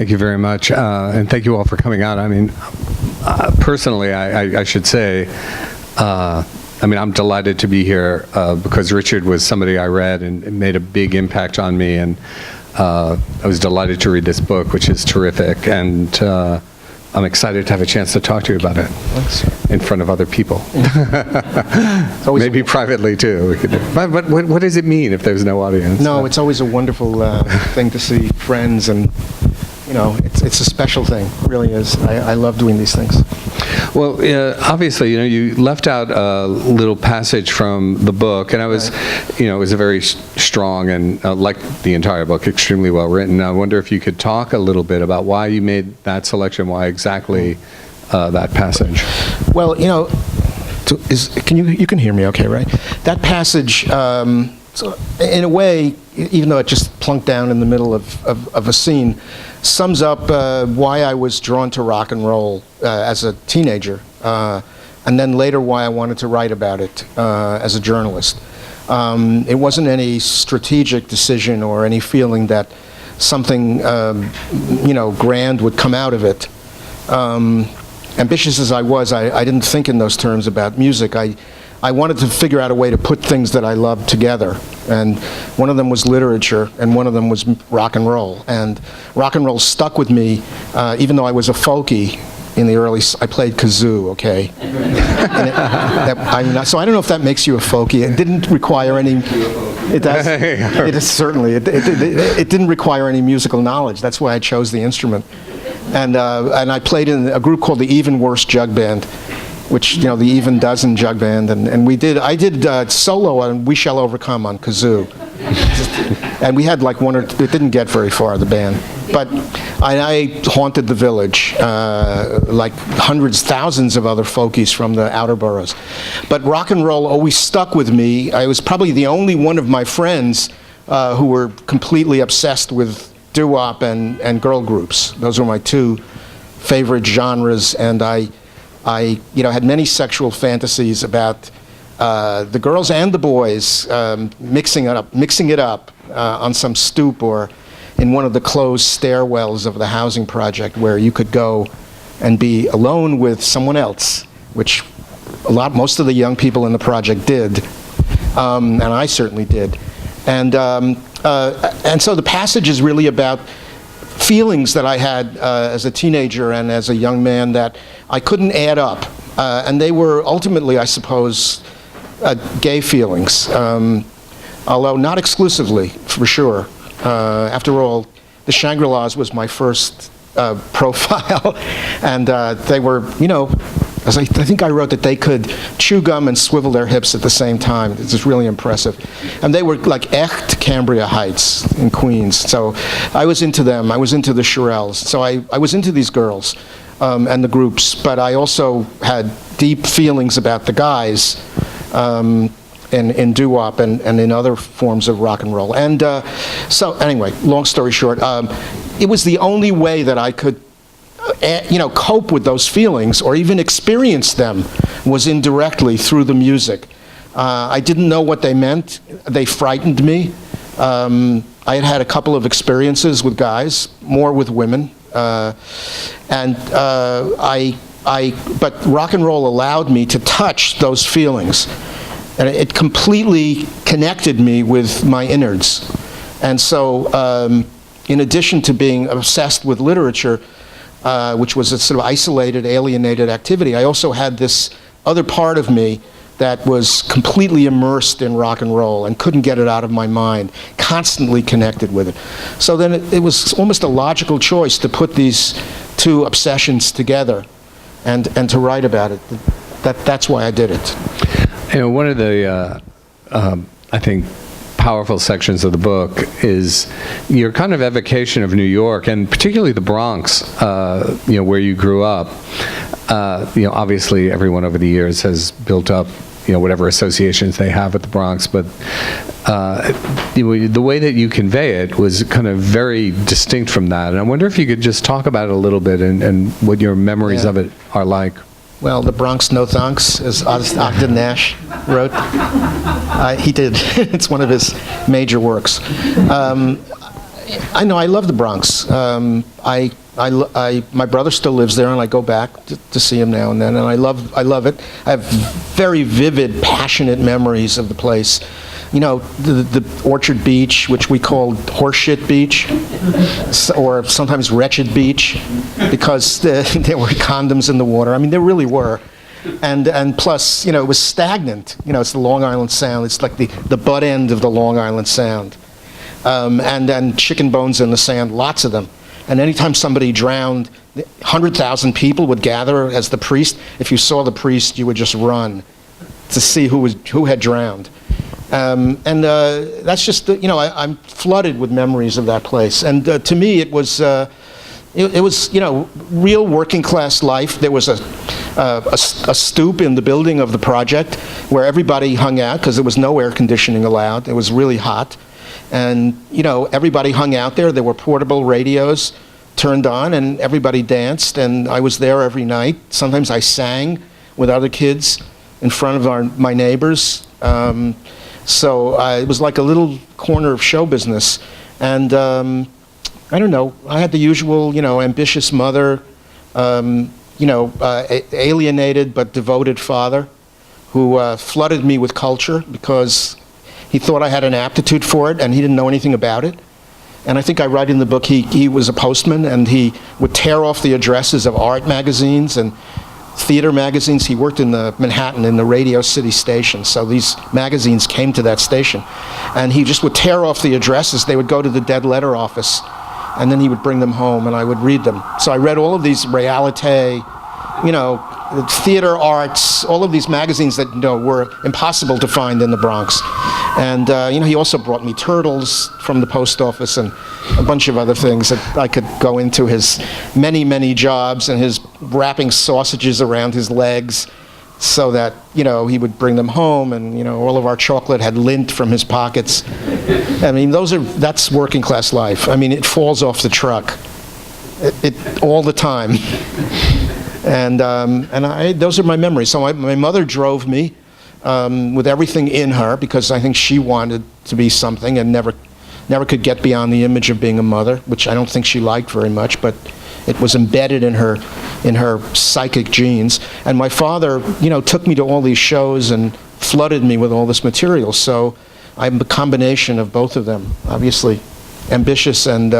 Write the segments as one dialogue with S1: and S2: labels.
S1: Thank you very much, and thank you all for coming out. I mean, personally, I should say, I'm delighted to be here because Richard was somebody I read and it made a big impact on me, and I was delighted to read this book, which is terrific, and I'm excited to have a chance to talk to you about it. Thanks. In front of other people. Maybe privately, too. But what does it mean if there's no audience?
S2: No, it's always a wonderful thing to see friends, and, it's a special thing. It really is. I love doing these things.
S1: Well, obviously, you left out a little passage from the book, and I was, it was a very strong and, like the entire book, extremely well written. I wonder if you could talk a little bit about why you made that selection, why exactly that passage.
S2: Well, you can hear me okay, right? That passage, so in a way, even though it just plunked down in the middle of a scene, sums up why I was drawn to rock and roll as a teenager, and then later why I wanted to write about it as a journalist. It wasn't any strategic decision or any feeling that something, grand would come out of it. Ambitious as I was, I didn't think in those terms about music. I wanted to figure out a way to put things that I loved together. And one of them was literature, and one of them was rock and roll. And rock and roll stuck with me, even though I was a folkie in the I played kazoo, okay? So I don't know if that makes you a folkie. It didn't require any, it does, it is certainly, it didn't require any musical knowledge. That's why I chose the instrument. And I played in a group called the Even Worse Jug Band, which, the Even Dozen Jug Band, and I did solo on We Shall Overcome on kazoo. And we had it didn't get very far, the band. But I haunted the village, like hundreds, thousands of other folkies from the outer boroughs. But rock and roll always stuck with me. I was probably the only one of my friends who were completely obsessed with doo-wop and girl groups. Those were my two favorite genres, and I had many sexual fantasies about the girls and the boys mixing it up on some stoop or in one of the closed stairwells of the housing project where you could go and be alone with someone else, which most of the young people in the project did, and I certainly did. And so the passage is really about feelings that I had as a teenager and as a young man that I couldn't add up. And they were ultimately, I suppose, gay feelings, although not exclusively, for sure. After all, the Shangri-Las was my first profile, and they were, as I think I wrote that they could chew gum and swivel their hips at the same time. This is really impressive. And they were like echt Cambria Heights in Queens. So I was into them. I was into the Shirelles. So I was into these girls and the groups, but I also had deep feelings about the guys in doo-wop and in other forms of rock and roll. And so anyway, long story short, it was the only way that I could cope with those feelings or even experience them was indirectly through the music. I didn't know what they meant. They frightened me. I had a couple of experiences with guys, more with women. But rock and roll allowed me to touch those feelings. And it completely connected me with my innards. And so in addition to being obsessed with literature, which was a sort of isolated, alienated activity, I also had this other part of me that was completely immersed in rock and roll and couldn't get it out of my mind, constantly connected with it. So then it was almost a logical choice to put these two obsessions together and to write about it. That's why I did it.
S1: One of the, I think, powerful sections of the book is your kind of evocation of New York, and particularly the Bronx, where you grew up. Obviously everyone over the years has built up, whatever associations they have with the Bronx, but the way that you convey it was kind of very distinct from that. And I wonder if you could just talk about it a little bit and what your memories of it are like.
S2: Well, The Bronx No Thanks, as Ogden Nash wrote. He did. It's one of his major works. I know, I love the Bronx. My brother still lives there, and I go back to see him now and then, and I love it. I have very vivid, passionate memories of the place. You know, the Orchard Beach, which we called Horseshit Beach, or sometimes Wretched Beach, because there were condoms in the water. I mean, there really were. And plus, you know, it was stagnant. You know, it's the Long Island Sound. It's like the butt end of the Long Island Sound. And then chicken bones in the sand, lots of them. And anytime somebody drowned, 100,000 people would gather as the priest. If you saw the priest, you would just run to see who had drowned. And that's just, you know, I'm flooded with memories of that place. And to me, it was, you know, real working class life. There was a stoop in the building of the project where everybody hung out because there was no air conditioning allowed. It was really hot. And, you know, everybody hung out there. There were portable radios turned on, and everybody danced. And I was there every night. Sometimes I sang with other kids in front of my neighbors. So it was like a little corner of show business. And I don't know, I had the usual, you know, ambitious mother, you know, alienated but devoted father who flooded me with culture because he thought I had an aptitude for it, and he didn't know anything about it. And I think I write in the book, he was a postman, and he would tear off the addresses of art magazines and theater magazines. He worked in Manhattan in the Radio City station, so these magazines came to that station. And he just would tear off the addresses. They would go to the dead letter office, and then he would bring them home, and I would read them. So I read all of these realite, you know, theater arts, all of these magazines that, you know, were impossible to find in the Bronx. And, you know, he also brought me turtles from the post office and a bunch of other things that I could go into, his many, many jobs and his wrapping sausages around his legs so that, you know, he would bring them home, and, you know, all of our chocolate had lint from his pockets. I mean, that's working class life. I mean, it falls off the truck all the time. And those are my memories. So my mother drove me with everything in her because I think she wanted to be something and never could get beyond the image of being a mother, which I don't think she liked very much, but it was embedded in her psychic genes. And my father, you know, took me to all these shows and flooded me with all this material. So I'm a combination of both of them, obviously ambitious and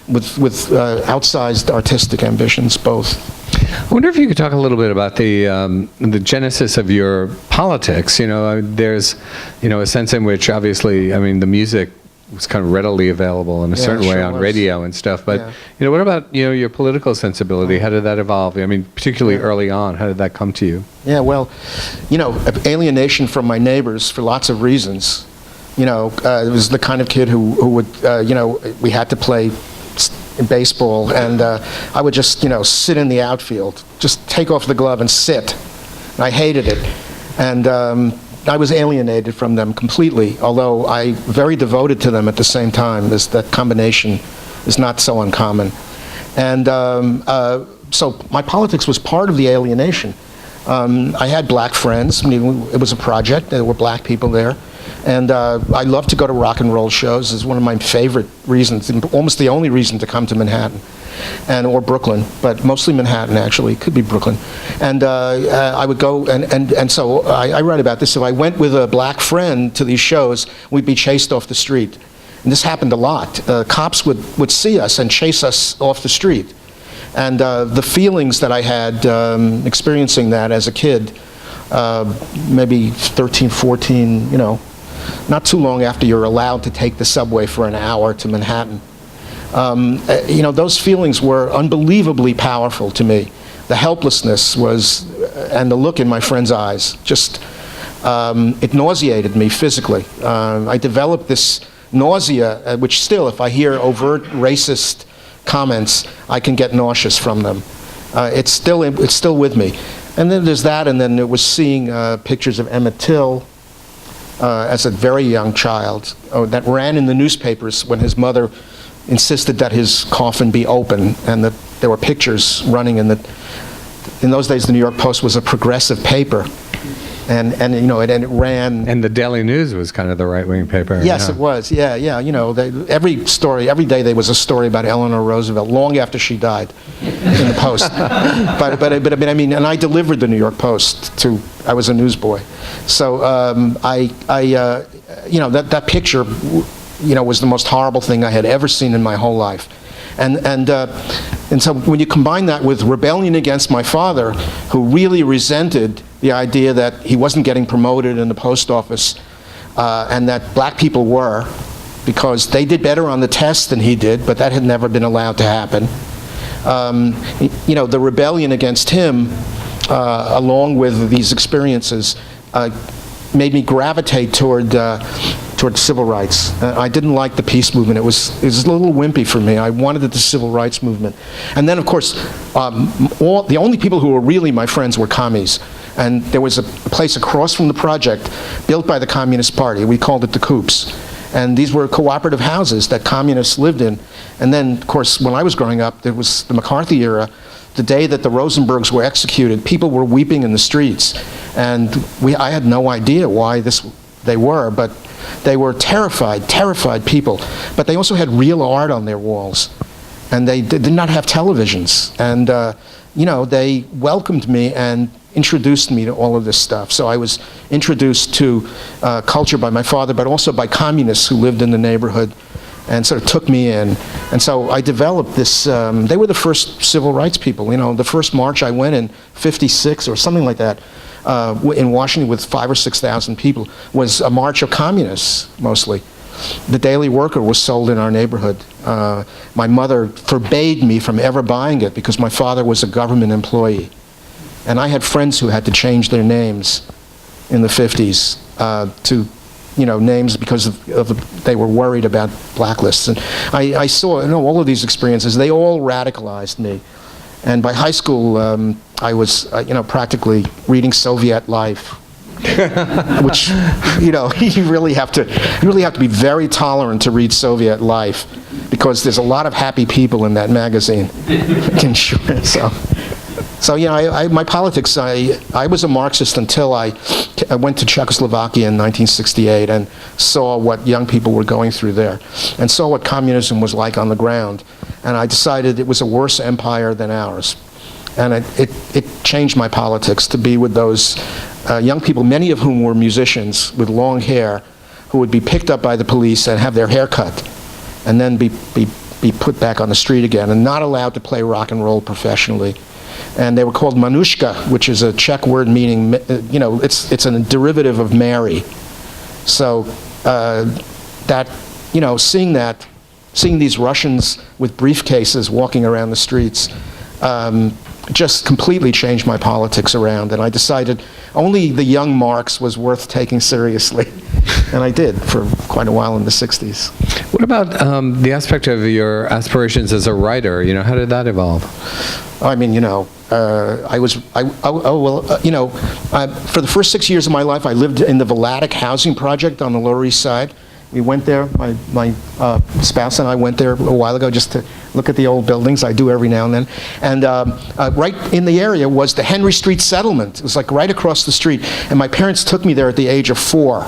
S2: with outsized artistic ambitions, both.
S1: I wonder if you could talk a little bit about the genesis of your politics. You know, there's, you know, a sense in which, obviously, I mean, the music was kind of readily available in a certain way on radio and stuff. But, you know, what about, you know, your political sensibility? How did that evolve? I mean, particularly early on, how did that come to you? Yeah,
S2: well, you know, alienation from my neighbors for lots of reasons. You know, it was the kind of kid who would, you know, we had to play baseball, and I would just, you know, sit in the outfield, just take off the glove and sit. And I hated it. And I was alienated from them completely, although I very devoted to them at the same time. That combination is not so uncommon. And so my politics was part of the alienation. I had black friends. I mean, it was a project. There were black people there. And I love to go to rock and roll shows. It's one of my favorite reasons, almost the only reason to come to Manhattan or Brooklyn, but mostly Manhattan, actually. It could be Brooklyn. And I would go, and so I write about this. If I went with a black friend to these shows, we'd be chased off the street. And this happened a lot. Cops would see us and chase us off the street. And the feelings that I had experiencing that as a kid, maybe 13, 14, you know, not too long after you're allowed to take the subway for an hour to Manhattan. You know, those feelings were unbelievably powerful to me. The helplessness was, and the look in my friend's eyes, just, it nauseated me physically. I developed this nausea, which still, if I hear overt racist comments, I can get nauseous from them. It's still with me. And then there's that, and then it was seeing pictures of Emmett Till as a very young child that ran in the newspapers when his mother insisted that his coffin be open, and that there were pictures running in those days the New York Post was a progressive paper, and it ran.
S1: And the Daily News was kind of the right-wing paper.
S2: Yes,
S1: yeah.
S2: it was. Yeah. Every day there was a story about Eleanor Roosevelt long after she died in the Post. but I mean, and I delivered the New York Post I was a newsboy. So that picture, was the most horrible thing I had ever seen in my whole life. And so when you combine that with rebellion against my father, who really resented the idea that he wasn't getting promoted in the post office, and that black people were, because they did better on the test than he did, but that had never been allowed to happen. The rebellion against him, along with these experiences, made me gravitate toward civil rights. I didn't like the peace movement. It was a little wimpy for me. I wanted the civil rights movement. And then, of course, the only people who were really my friends were commies. And there was a place across from the project built by the Communist Party. We called it the Coops. And these were cooperative houses that communists lived in. And then, of course, when I was growing up, there was the McCarthy era. The day that the Rosenbergs were executed, people were weeping in the streets. And I had no idea why they were, but they were terrified people. But they also had real art on their walls. And they did not have televisions. And, they welcomed me and introduced me to all of this stuff. So I was introduced to culture by my father, but also by communists who lived in the neighborhood and sort of took me in. And so I developed this, they were the first civil rights people. The first march I went in, 56 or something like that, in Washington with 5,000 or 6,000 people, was a march of communists, mostly. The Daily Worker was sold in our neighborhood. My mother forbade me from ever buying it because my father was a government employee. And I had friends who had to change their names in the 50s to names because they were worried about blacklists. And I saw all of these experiences. They all radicalized me. And by high school, I was practically reading Soviet Life, which you really have to be very tolerant to read Soviet Life, because there's a lot of happy people in that magazine. So my politics, I was a Marxist until I went to Czechoslovakia in 1968 and saw what young people were going through there and saw what communism was like on the ground. And I decided it was a worse empire than ours. And it changed my politics to be with those young people, many of whom were musicians with long hair, who would be picked up by the police and have their hair cut and then be put back on the street again and not allowed to play rock and roll professionally. And they were called Manushka, which is a Czech word meaning, it's a derivative of Mary. So seeing these Russians with briefcases walking around the streets just completely changed my politics around. And I decided only the young Marx was worth taking seriously. And I did for quite a while in the 60s.
S1: What about the aspect of your aspirations as a writer? How did that evolve?
S2: I mean, for the first 6 years of my life, I lived in the Vladeck housing project on the Lower East Side. We went there, my spouse and I went there a while ago just to look at the old buildings. I do every now and then. And right in the area was the Henry Street Settlement. It was like right across the street. And my parents took me there at the age of 4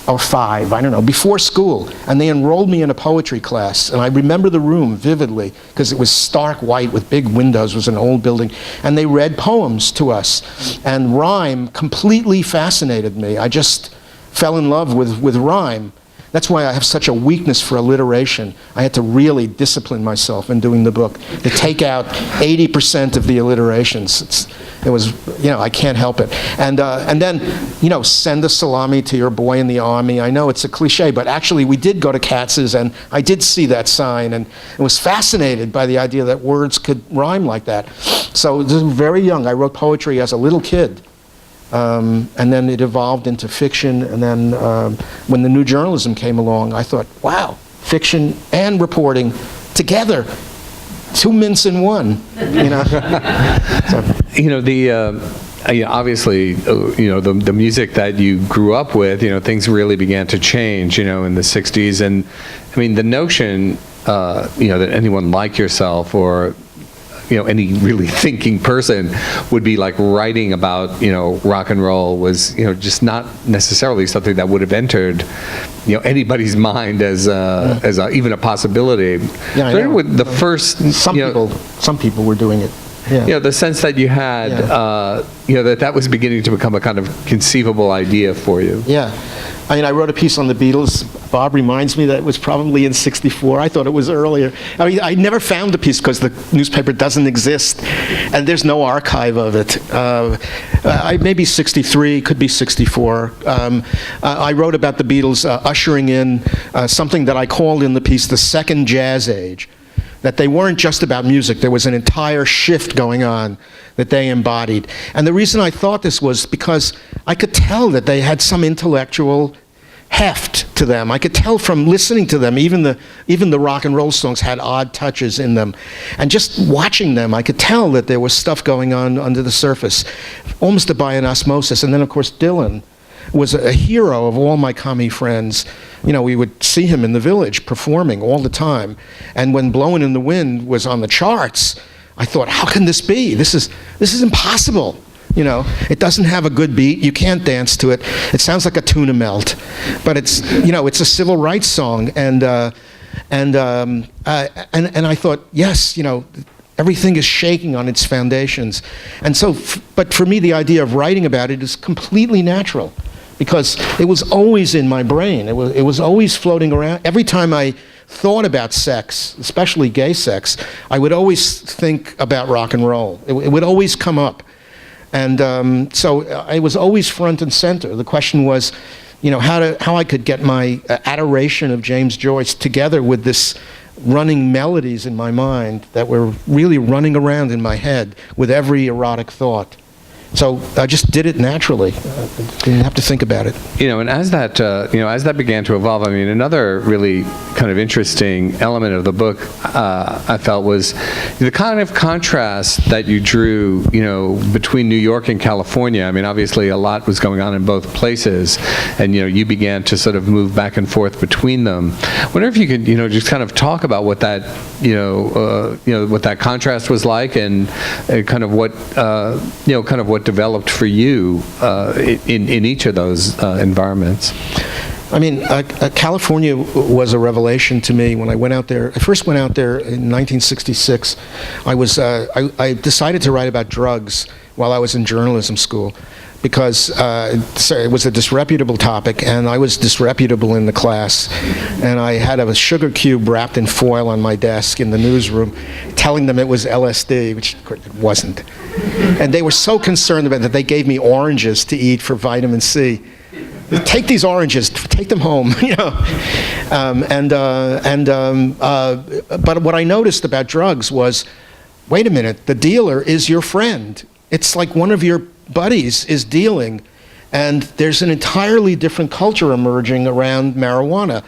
S2: or 5, I don't know, before school. And they enrolled me in a poetry class. And I remember the room vividly because it was stark white with big windows. It was an old building. And they read poems to us. And rhyme completely fascinated me. I just fell in love with rhyme. That's why I have such a weakness for alliteration. I had to really discipline myself in doing the book to take out 80% of the alliterations. It was, I can't help it. And then, send a salami to your boy in the army. I know it's a cliche, but actually we did go to Katz's and I did see that sign and I was fascinated by the idea that words could rhyme like that. So very young, I wrote poetry as a little kid. And then it evolved into fiction, and then when the new journalism came along, I thought, wow, fiction and reporting together, 2 mints in one, So.
S1: Obviously, the music that you grew up with, things really began to change, in the 60s, and I mean, the notion, that anyone like yourself or any really thinking person would be like writing about, rock and roll was, just not necessarily something that would have entered, anybody's mind as even a possibility.
S2: Yeah, I know.
S1: With the first,
S2: some people were doing it. Yeah.
S1: The sense that you had, that was beginning to become a kind of conceivable idea for you.
S2: Yeah. I mean, I wrote a piece on the Beatles. Bob reminds me that it was probably in '64. I thought it was earlier. I mean, I never found the piece because the newspaper doesn't exist, and there's no archive of it. Maybe '63, could be '64. I wrote about the Beatles ushering in something that I called in the piece the second jazz age. That they weren't just about music. There was an entire shift going on that they embodied. And the reason I thought this was because I could tell that they had some intellectual heft to them. I could tell from listening to them, even the rock and roll songs had odd touches in them. And just watching them, I could tell that there was stuff going on under the surface, almost by an osmosis. And then, of course, Dylan was a hero of all my commie friends. We would see him in the Village performing all the time. And when Blowin' in the Wind was on the charts, I thought, how can this be? This is impossible. It doesn't have a good beat. You can't dance to it. It sounds like a tuna melt. But it's a civil rights song. And I thought, yes, everything is shaking on its foundations. And so, but for me, the idea of writing about it is completely natural. Because it was always in my brain. It was always floating around. Every time I thought about sex, especially gay sex, I would always think about rock and roll. It would always come up. And so it was always front and center. The question was, how I could get my adoration of James Joyce together with this running melodies in my mind that were really running around in my head with every erotic thought. So I just did it naturally. Didn't have to think about it.
S1: And as that began to evolve, I mean, another really kind of interesting element of the book, I felt, was the kind of contrast that you drew, between New York and California. I mean, obviously a lot was going on in both places, and you began to sort of move back and forth between them. I wonder if you could, just kind of talk about what that, what that contrast was like, and kind of what developed for you in each of those environments.
S2: I mean, California was a revelation to me when I went out there. I first went out there in 1966. I decided to write about drugs while I was in journalism school because it was a disreputable topic, and I was disreputable in the class. And I had a sugar cube wrapped in foil on my desk in the newsroom, telling them it was LSD, which of course it wasn't. And they were so concerned about it that they gave me oranges to eat for vitamin C. Take these oranges, take them home, But what I noticed about drugs was, wait a minute, the dealer is your friend. It's like one of your buddies is dealing, and there's an entirely different culture emerging around marijuana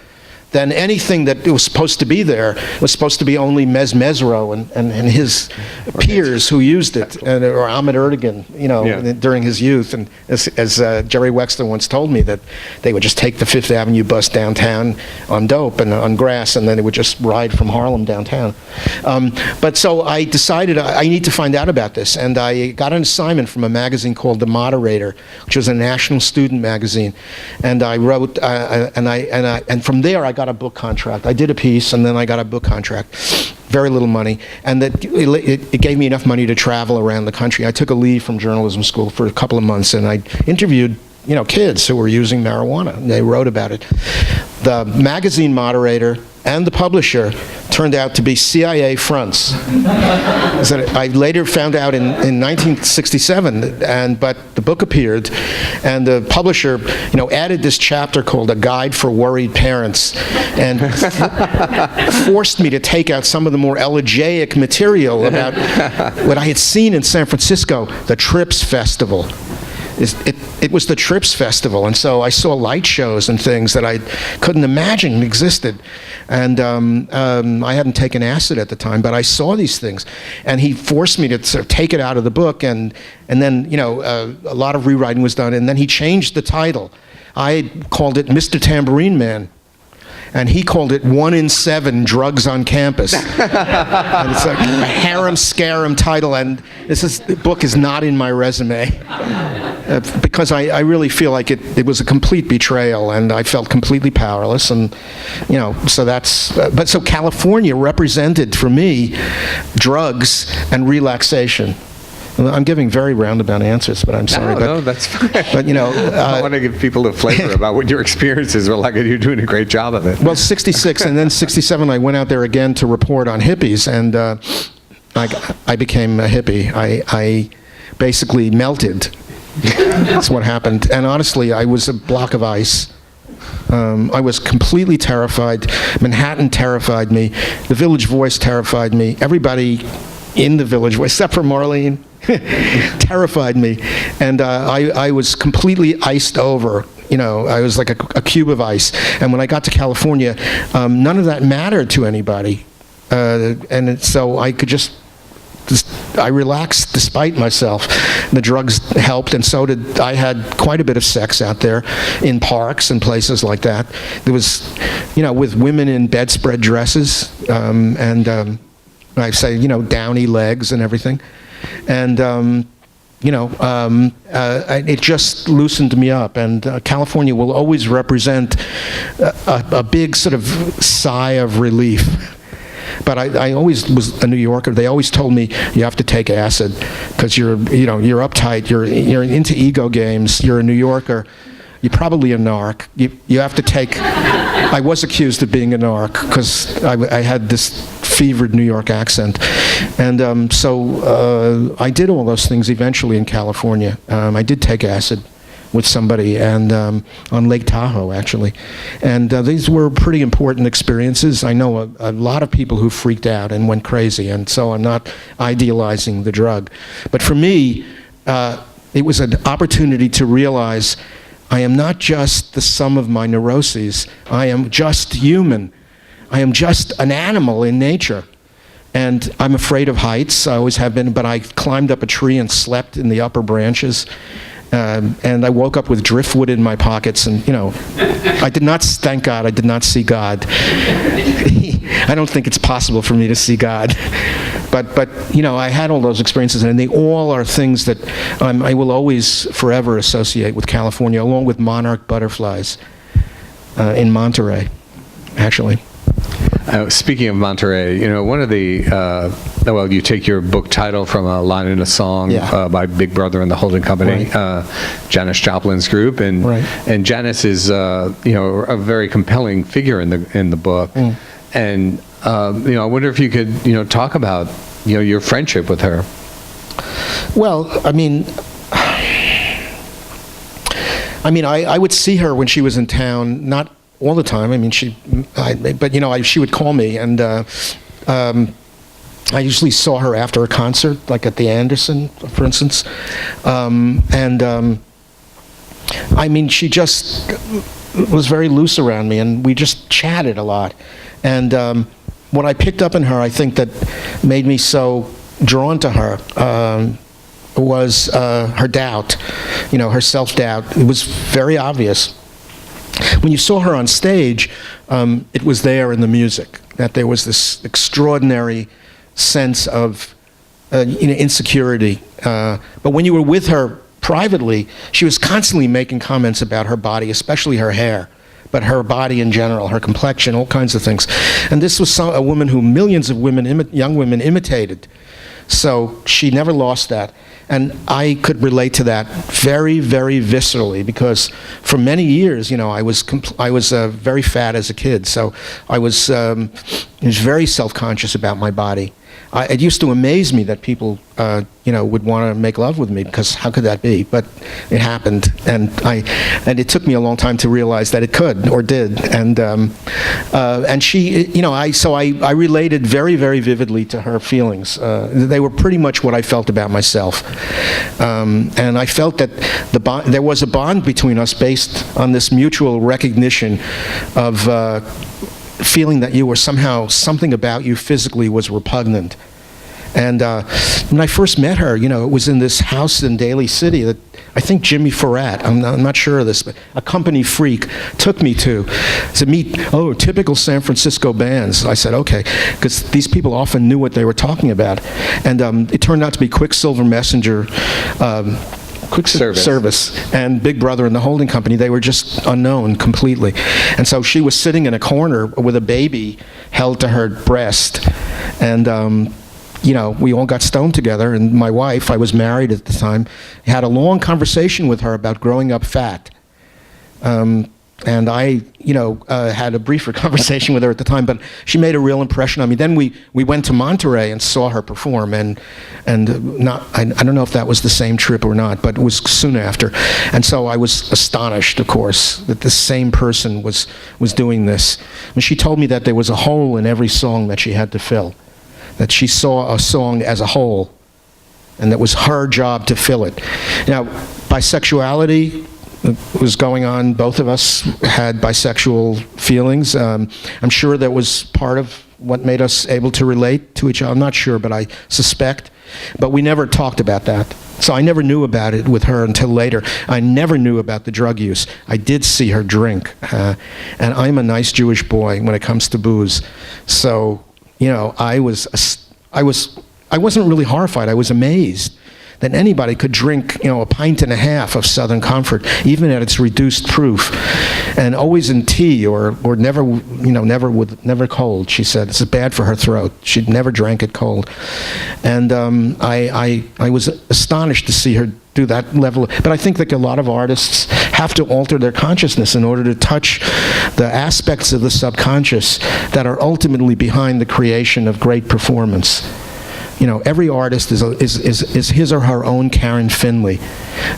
S2: than anything that was supposed to be there. It was supposed to be only Mesro and his peers who used it, or Ahmet Ertegun, during his youth. And as Jerry Wexler once told me, that they would just take the Fifth Avenue bus downtown on dope and on grass, and then they would just ride from Harlem downtown. But so I decided I need to find out about this, and I got an assignment from a magazine called The Moderator, which was a national student magazine, and I wrote, and from there I got a book contract. I did a piece, and then I got a book contract. Very little money, and that it gave me enough money to travel around the country. I took a leave from journalism school for a couple of months, and I interviewed kids who were using marijuana, and they wrote about it. The magazine moderator and the publisher turned out to be CIA fronts. I later found out in 1967, but the book appeared, and the publisher, added this chapter called A Guide for Worried Parents, and forced me to take out some of the more elegiac material about what I had seen in San Francisco, the Trips Festival. It was the Trips Festival, and so I saw light shows and things that I couldn't imagine existed. And I hadn't taken acid at the time, but I saw these things. And he forced me to sort of take it out of the book, and then, a lot of rewriting was done, and then he changed the title. I called it Mr. Tambourine Man. and he called it 1 in 7 drugs on campus. And it's like a harem scarum title, and the book is not in my resume because I really feel like it was a complete betrayal, and I felt completely powerless, and so that's. But so California represented for me drugs and relaxation. I'm giving very roundabout answers, but I'm sorry.
S1: No, that's fine.
S2: But
S1: I want to give people a flavor about what your experiences were like, and you're doing a great job of it.
S2: Well, 66 and then 67, I went out there again to report on hippies, and I became a hippie. I basically melted. That's what happened. And honestly, I was a block of ice. I was completely terrified. Manhattan terrified me. The Village Voice terrified me. Everybody in the Village Voice, except for Marlene, terrified me. And I was completely iced over. I was like a cube of ice. And when I got to California, none of that mattered to anybody. So I could I relaxed despite myself. The drugs helped, and so did. I had quite a bit of sex out there in parks and places like that. There was, with women in bedspread dresses, and I say, downy legs and everything. And, it just loosened me up. And California will always represent a big sort of sigh of relief. But I always was a New Yorker. They always told me you have to take acid because you're uptight. You're into ego games. You're a New Yorker. You're probably a narc. You have to take. I was accused of being a narc because I had this fevered New York accent, and so I did all those things eventually in California. I did take acid with somebody, and on Lake Tahoe, actually. And these were pretty important experiences. I know a lot of people who freaked out and went crazy, and so I'm not idealizing the drug. But for me, it was an opportunity to realize I am not just the sum of my neuroses. I am just human. I am just an animal in nature. And I'm afraid of heights. I always have been, but I climbed up a tree and slept in the upper branches. And I woke up with driftwood in my pockets, and I did not, thank God, I did not see God. I don't think it's possible for me to see God, but I had all those experiences, and they all are things that I will always forever associate with California, along with monarch butterflies in Monterey, actually.
S1: Speaking of Monterey, one of the, you take your book title from a line in a song by Big Brother and the Holding Company, right. Janis Joplin's group, and
S2: right.
S1: and Janis is a very compelling figure in the book, and I wonder if you could talk about your friendship with her.
S2: Well, I would see her when she was in town, not all the time. She would call me, and I usually saw her after a concert, like at the Anderson, for instance. She just was very loose around me, and we just chatted a lot. And what I picked up in her, I think that made me so drawn to her, was her doubt, her self-doubt. It was very obvious. When you saw her on stage, it was there in the music, that there was this extraordinary sense of insecurity. But when you were with her privately, she was constantly making comments about her body, especially her hair, but her body in general, her complexion, all kinds of things. And this was a woman who millions of young women imitated. So she never lost that. And I could relate to that very, very viscerally, because for many years, I was very fat as a kid. So I was very self-conscious about my body. It used to amaze me that people, would want to make love with me, because how could that be? But it happened, and it took me a long time to realize that it could, or did. And she, I related very, very vividly to her feelings. They were pretty much what I felt about myself, and I felt that there was a bond between us based on this mutual recognition of feeling that you were somehow, something about you physically was repugnant. And when I first met her, it was in this house in Daly City that I think Jimmy Farrat, I'm not sure of this, but a company freak took me to meet, typical San Francisco bands. I said, okay, because these people often knew what they were talking about. And it turned out to be Quicksilver Messenger, Quick Service, and Big Brother and the Holding Company. They were just unknown completely. And so she was sitting in a corner with a baby held to her breast. And we all got stoned together, and my wife, I was married at the time, had a long conversation with her about growing up fat. And I, had a briefer conversation with her at the time, but she made a real impression on me. Then we went to Monterey and saw her perform, and I don't know if that was the same trip or not, but it was soon after. And so I was astonished, of course, that the same person was doing this. And she told me that there was a hole in every song that she had to fill, that she saw a song as a whole, and that was her job to fill it. Now, bisexuality was going on. Both of us had bisexual feelings. I'm sure that was part of what made us able to relate to each other. I'm not sure, but I suspect. But we never talked about that. So I never knew about it with her until later. I never knew about the drug use. I did see her drink. And I'm a nice Jewish boy when it comes to booze. So, I wasn't really horrified. I was amazed that anybody could drink, a pint and a half of Southern Comfort, even at its reduced proof, and always in tea or never, never cold. She said it's bad for her throat. She'd never drank it cold, and I was astonished to see her do that level. But I think that a lot of artists have to alter their consciousness in order to touch the aspects of the subconscious that are ultimately behind the creation of great performance. Every artist is his or her own Karen Finley,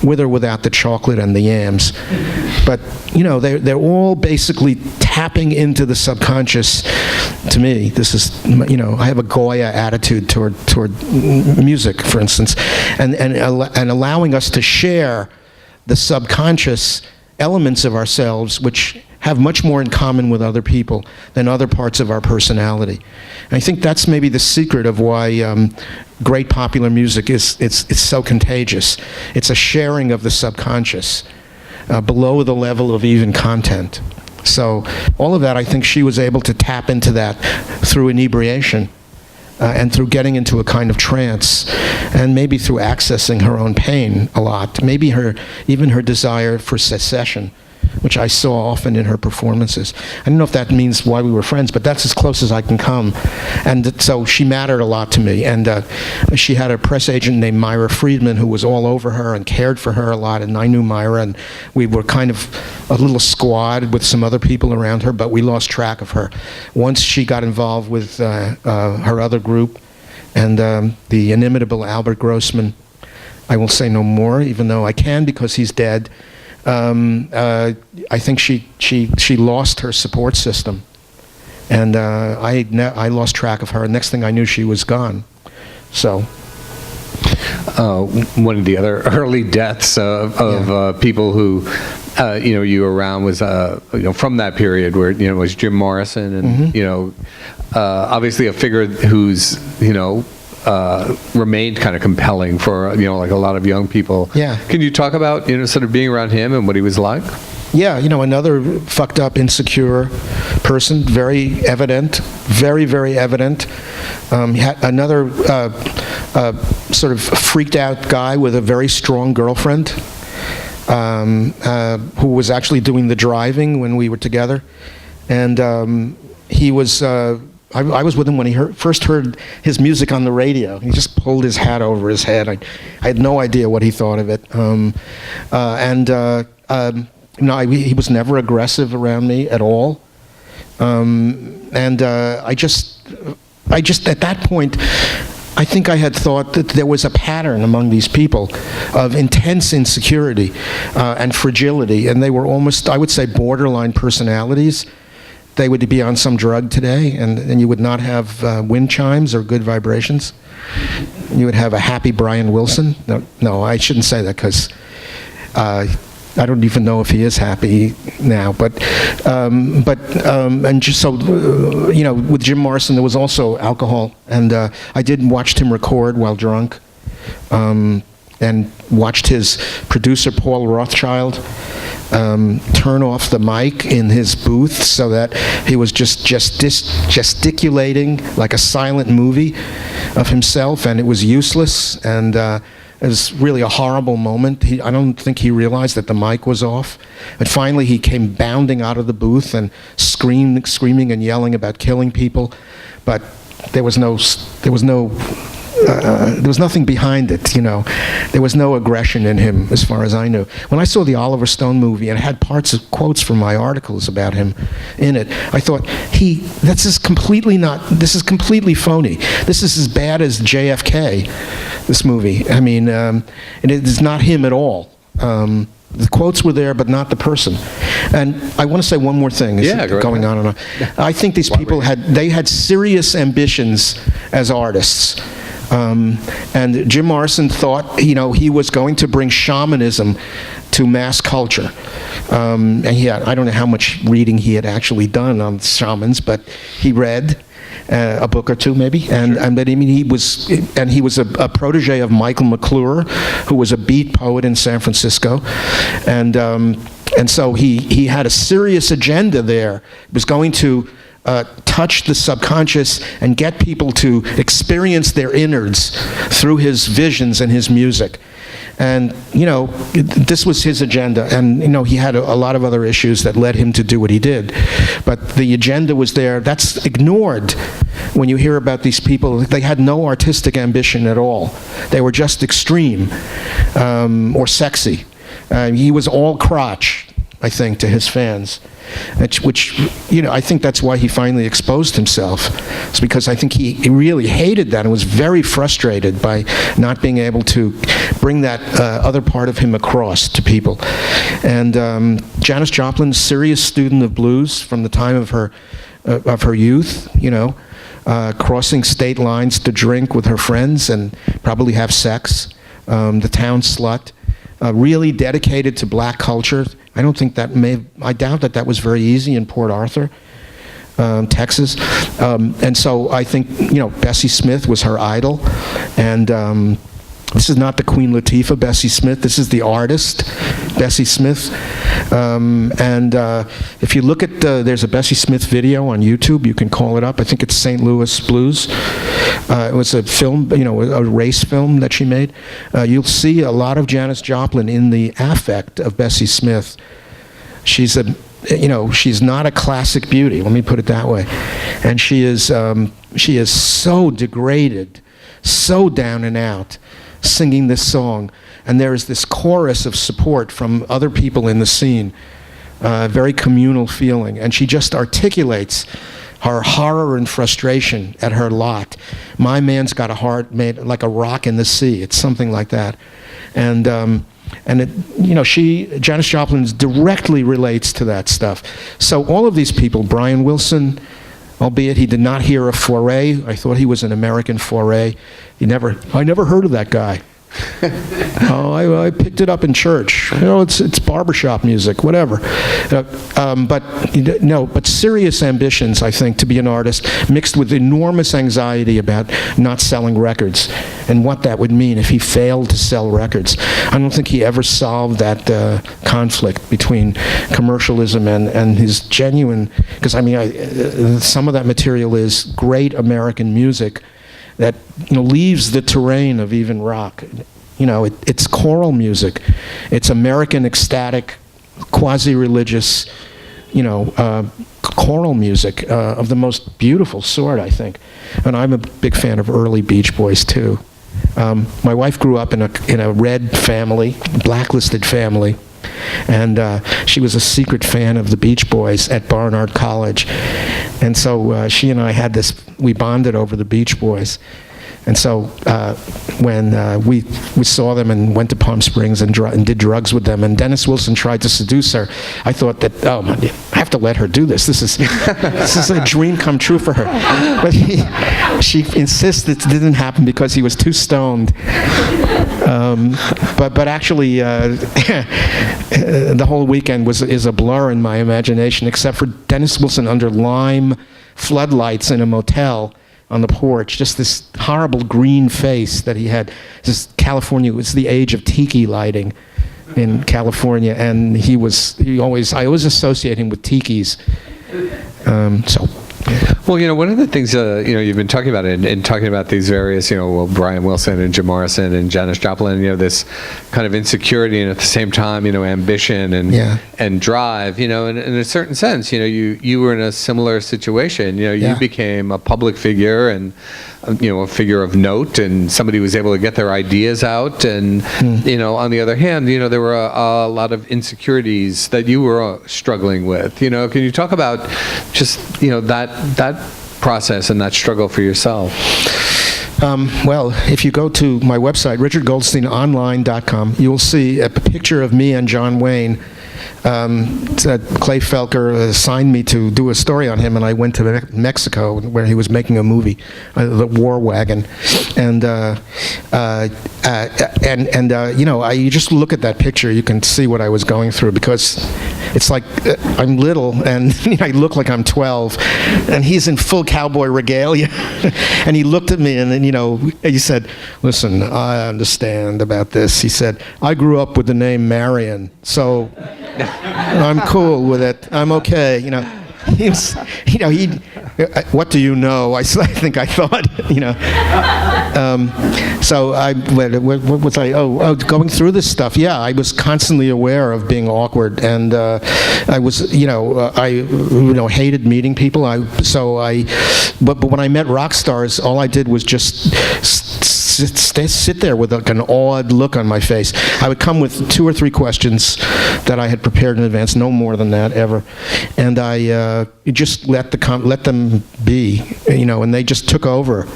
S2: with or without the chocolate and the yams. But, they're all basically tapping into the subconscious. To me, this is, I have a Goya attitude toward music, for instance, and allowing us to share the subconscious elements of ourselves, which have much more in common with other people than other parts of our personality. And I think that's maybe the secret of why great popular music it's so contagious. It's a sharing of the subconscious below the level of even content. So all of that, I think she was able to tap into that through inebriation and through getting into a kind of trance, and maybe through accessing her own pain a lot, maybe even her desire for secession, which I saw often in her performances. I don't know if that means why we were friends, but that's as close as I can come. And so she mattered a lot to me. And she had a press agent named Myra Friedman who was all over her and cared for her a lot. And I knew Myra, and we were kind of a little squad with some other people around her, but we lost track of her. Once she got involved with her other group, and the inimitable Albert Grossman, I will say no more, even though I can because he's dead. I think she lost her support system, and I lost track of her. Next thing I knew, she was gone. So,
S1: one of the other early deaths of people who you were around was from that period where was Jim Morrison, and obviously a figure who's remained kind of compelling for like a lot of young people.
S2: Yeah.
S1: Can you talk about sort of being around him and what he was like?
S2: Yeah, another fucked up, insecure person, very evident, very, very evident. He had another sort of freaked out guy with a very strong girlfriend who was actually doing the driving when we were together. And he was... I was with him when he first heard his music on the radio. He just pulled his hat over his head. I had no idea what he thought of it. He was never aggressive around me at all. I just at that point, I think I had thought that there was a pattern among these people of intense insecurity and fragility, and they were almost, I would say, borderline personalities. They would be on some drug today, and you would not have wind chimes or good vibrations. You would have a happy Brian Wilson. No, I shouldn't say that because I don't even know if he is happy now, and just so, with Jim Morrison, there was also alcohol, and I did watch him record while drunk, and watched his producer, Paul Rothschild, turn off the mic in his booth so that he was just gesticulating like a silent movie of himself, and it was useless, and it was really a horrible moment. I don't think he realized that the mic was off. But finally, he came bounding out of the booth and screaming and yelling about killing people. But there was nothing behind it, There was no aggression in him, as far as I knew. When I saw the Oliver Stone movie and it had parts of quotes from my articles about him in it, I thought, this is completely phony. This is as bad as JFK, this movie. I mean, and it is not him at all. The quotes were there, but not the person. And I want to say one more thing. Going on and on. I think these people had serious ambitions as artists. And Jim Morrison thought, he was going to bring shamanism to mass culture. And I don't know how much reading he had actually done on shamans, but he read a book or two, maybe. And he was a protege of Michael McClure, who was a beat poet in San Francisco, and so he had a serious agenda there. He was going to touch the subconscious and get people to experience their innards through his visions and his music. And, this was his agenda. And, he had a lot of other issues that led him to do what he did. But the agenda was there. That's ignored when you hear about these people. They had no artistic ambition at all. They were just extreme or sexy. He was all crotch, I think, to his fans. Which, I think that's why he finally exposed himself. It's because I think he really hated that and was very frustrated by not being able to bring that other part of him across to people. And Janis Joplin, serious student of blues from the time of her youth, crossing state lines to drink with her friends and probably have sex, the town slut. Really dedicated to black culture. I doubt that was very easy in Port Arthur, Texas. And so I think, Bessie Smith was her idol. And this is not the Queen Latifah Bessie Smith. This is the artist, Bessie Smith. And if you look at, there's a Bessie Smith video on YouTube. You can call it up. I think it's St. Louis Blues. It was a film, a race film that she made. You'll see a lot of Janis Joplin in the affect of Bessie Smith. She's not a classic beauty. Let me put it that way. And she is so degraded, so down and out, singing this song. And there is this chorus of support from other people in the scene, very communal feeling. And she just articulates her horror and frustration at her lot. My man's got a heart made like a rock in the sea. It's something like that. And Janis Joplin directly relates to that stuff. So all of these people, Brian Wilson, albeit he did not hear of Fauré. I thought he was an American Fauré. I never heard of that guy. I picked it up in church. It's barbershop music, whatever. But serious ambitions, I think, to be an artist, mixed with enormous anxiety about not selling records and what that would mean if he failed to sell records. I don't think he ever solved that conflict between commercialism and his genuine, because some of that material is great American music that leaves the terrain of even rock. It's choral music. It's American ecstatic, quasi-religious, choral music of the most beautiful sort, I think. And I'm a big fan of early Beach Boys too. My wife grew up in a red family, blacklisted family. And she was a secret fan of the Beach Boys at Barnard College. And so she and I we bonded over the Beach Boys. And so when we saw them and went to Palm Springs and did drugs with them, and Dennis Wilson tried to seduce her, I thought that, I have to let her do this. This is a dream come true for her. But she insists it didn't happen because he was too stoned. But actually, the whole weekend is a blur in my imagination, except for Dennis Wilson under lime floodlights in a motel on the porch. Just this horrible green face that he had. California was the age of tiki lighting in California, and I always associate him with tikis.
S1: Well, one of the things, you've been talking about and talking about these various, Brian Wilson and Jim Morrison and Janis Joplin, this kind of insecurity and at the same time, ambition and drive, in a certain sense, you were in a similar situation. You became a public figure and, a figure of note, and somebody was able to get their ideas out. And, on the other hand, there were a lot of insecurities that you were struggling with. Can you talk about just, that process and that struggle for yourself?
S2: Well, if you go to my website, richardgoldsteinonline.com, you'll see a picture of me and John Wayne. Clay Felker assigned me to do a story on him, and I went to Mexico where he was making a movie, The War Wagon, and you just look at that picture, you can see what I was going through, because it's like I'm little and I look like I'm 12, and he's in full cowboy regalia, and he looked at me and then he said, "Listen, I understand about this." He said, "I grew up with the name Marion, so I'm cool with it. I'm okay." What do you know? I think I thought, So what was I? Going through this stuff. Yeah, I was constantly aware of being awkward, and I was, I hated meeting people. But when I met rock stars, all I did was just sit there with like an awed look on my face. I would come with 2 or 3 questions that I had prepared in advance, no more than that ever, and I just let them be, and they just took over.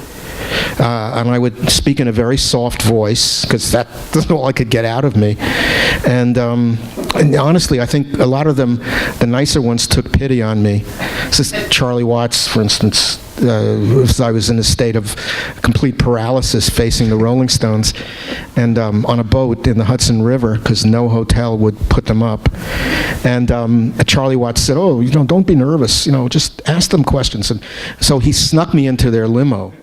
S2: And I would speak in a very soft voice, because that's all I could get out of me. And honestly, I think a lot of them, the nicer ones, took pity on me. This is Charlie Watts, for instance. I was in a state of complete paralysis facing the Rolling Stones, and on a boat in the Hudson River, because no hotel would put them up. And Charlie Watts said, don't be nervous, just ask them questions. And so he snuck me into their limo.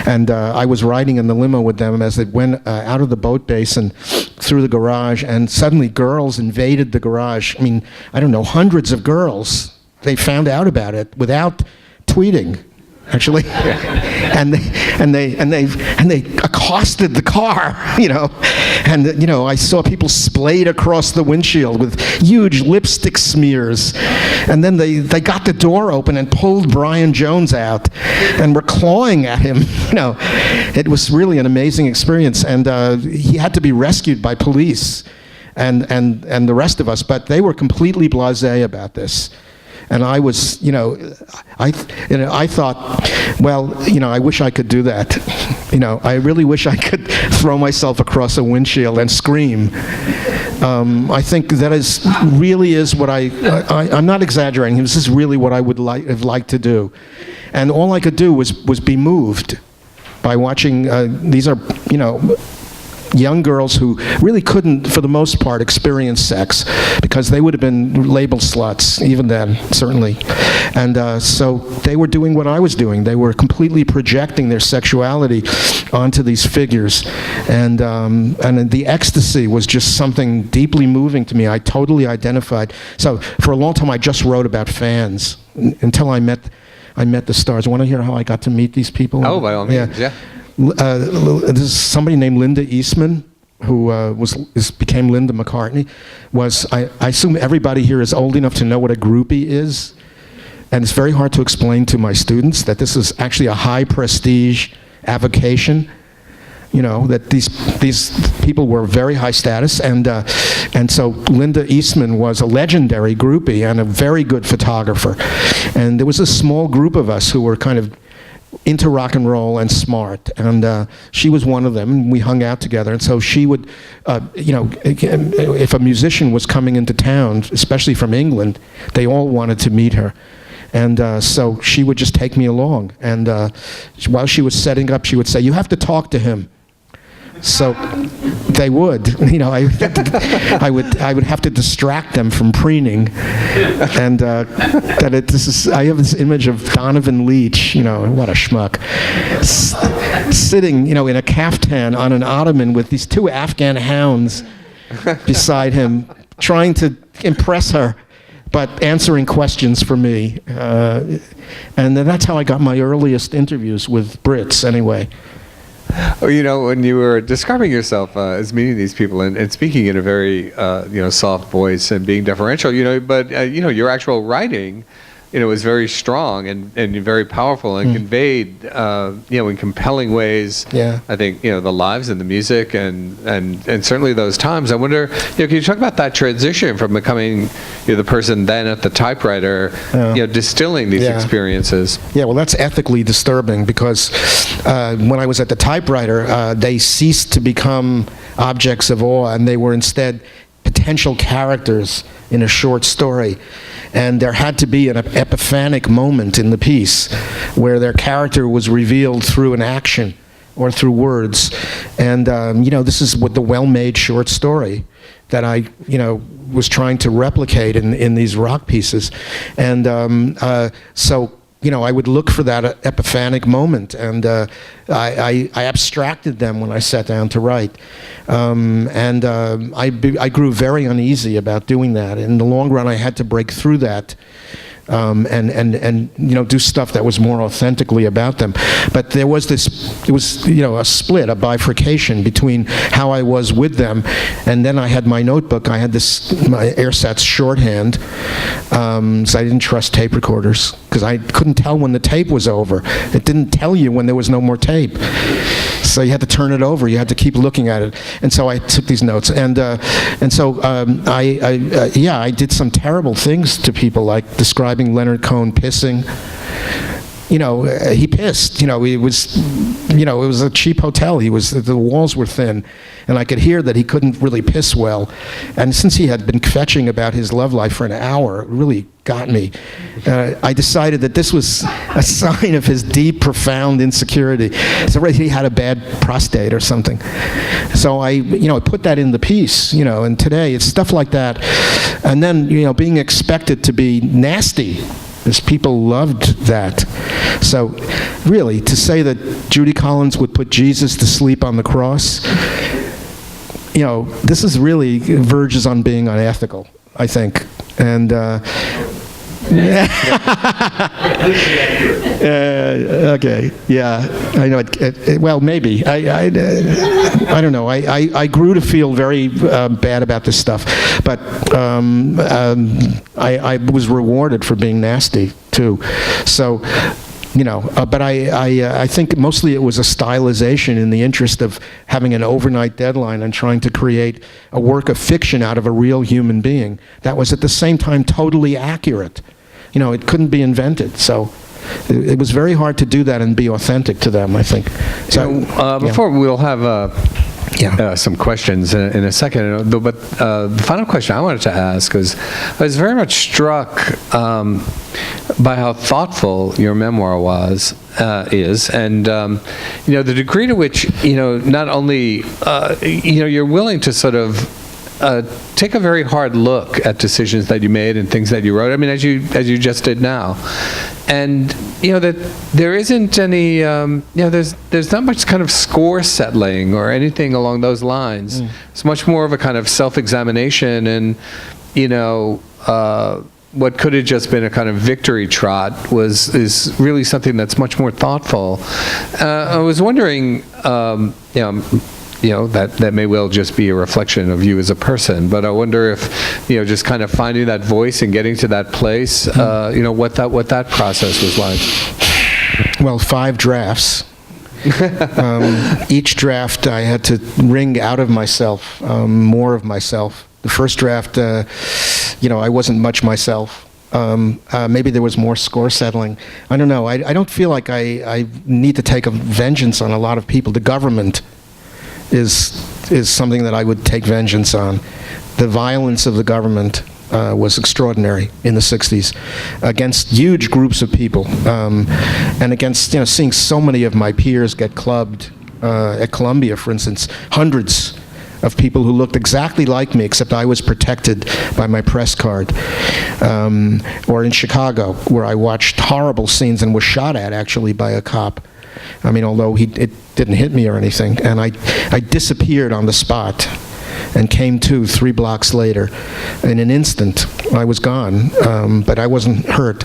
S2: And I was riding in the limo with them as they went out of the boat base and through the garage, and suddenly girls invaded the garage. I mean, I don't know, hundreds of girls. They found out about it without tweeting, actually, and they accosted the car, and I saw people splayed across the windshield with huge lipstick smears, and then they got the door open and pulled Brian Jones out, and were clawing at him. It was really an amazing experience, and he had to be rescued by police, and the rest of us, but they were completely blasé about this. And I was, I thought, well, I wish I could do that. I really wish I could throw myself across a windshield and scream. I think that really is what I'm not exaggerating. This is really what I would have liked to do. And all I could do was be moved by watching, these are, young girls who really couldn't, for the most part, experience sex, because they would have been labeled sluts, even then, certainly. And so they were doing what I was doing. They were completely projecting their sexuality onto these figures. And the ecstasy was just something deeply moving to me. I totally identified. So for a long time, I just wrote about fans until I met the stars. Want to hear how I got to meet these people?
S1: Oh, by all means, yeah.
S2: There's somebody named Linda Eastman, who became Linda McCartney. I assume everybody here is old enough to know what a groupie is, and it's very hard to explain to my students that this is actually a high prestige avocation. That these people were very high status, and so Linda Eastman was a legendary groupie and a very good photographer, and there was a small group of us who were kind of into rock and roll and smart, and she was one of them, and we hung out together. And so she would, if a musician was coming into town, especially from England, they all wanted to meet her. And so she would just take me along. And while she was setting up, she would say, "You have to talk to him." So they would, I would have to distract them from preening, and I have this image of Donovan Leitch, what a schmuck, sitting, in a caftan on an ottoman with these two Afghan hounds beside him, trying to impress her, but answering questions for me, and that's how I got my earliest interviews with Brits, anyway.
S1: When you were describing yourself as meeting these people and speaking in a very, soft voice and being deferential, but your actual writing, was very strong and very powerful and conveyed, in compelling ways.
S2: Yeah.
S1: I think, the lives and the music and certainly those times. I wonder, can you talk about that transition from becoming the person then at the typewriter, distilling these experiences?
S2: Yeah, well, that's ethically disturbing because when I was at the typewriter, they ceased to become objects of awe, and they were instead potential characters in a short story. And there had to be an epiphanic moment in the piece where their character was revealed through an action or through words. And, this is what the well-made short story that I, was trying to replicate in these rock pieces. And so, I would look for that epiphanic moment, and I abstracted them when I sat down to write. I grew very uneasy about doing that. In the long run, I had to break through that and do stuff that was more authentically about them. But there was a split, a bifurcation between how I was with them, and then I had my notebook. I had my AirSats shorthand, so I didn't trust tape recorders because I couldn't tell when the tape was over. It didn't tell you when there was no more tape. So you had to turn it over. You had to keep looking at it. And so I took these notes. And so I did some terrible things to people, like describing Leonard Cohen pissing. He pissed. It was a cheap hotel. The walls were thin, and I could hear that he couldn't really piss well. And since he had been fetching about his love life for an hour, it really got me. I decided that this was a sign of his deep, profound insecurity. So he had a bad prostate or something. So I put that in the piece. And today it's stuff like that. And then being expected to be nasty. Because people loved that. So really, to say that Judy Collins would put Jesus to sleep on the cross, this is really verges on being unethical, I think. And okay, yeah, I know. Well, maybe. I don't know. I grew to feel very bad about this stuff, but I was rewarded for being nasty too. So, but I think mostly it was a stylization in the interest of having an overnight deadline and trying to create a work of fiction out of a real human being that was at the same time totally accurate. It couldn't be invented. So it was very hard to do that and be authentic to them, I think. So
S1: before we'll have some questions in a second, but the final question I wanted to ask was, I was very much struck by how thoughtful your memoir is, and the degree to which not only you're willing to sort of take a very hard look at decisions that you made and things that you wrote. I mean, as you just did now, and that there isn't any, there's not much kind of score settling or anything along those lines. It's much more of a kind of self-examination, and what could have just been a kind of victory trot is really something that's much more thoughtful. I was wondering, that may well just be a reflection of you as a person, but I wonder if, just kind of finding that voice and getting to that place, what that process was like.
S2: Well, 5 drafts. Each draft I had to wring out of myself more of myself. The first draft, I wasn't much myself. Maybe there was more score settling. I don't know. I don't feel like I need to take a vengeance on a lot of people. The government is something that I would take vengeance on. The violence of the government was extraordinary in the 60s, against huge groups of people, and against, seeing so many of my peers get clubbed at Columbia, for instance, hundreds of people who looked exactly like me, except I was protected by my press card. Or in Chicago, where I watched horrible scenes and was shot at, actually, by a cop. I mean, although it didn't hit me or anything. And I disappeared on the spot and came to 3 blocks later. In an instant, I was gone, but I wasn't hurt.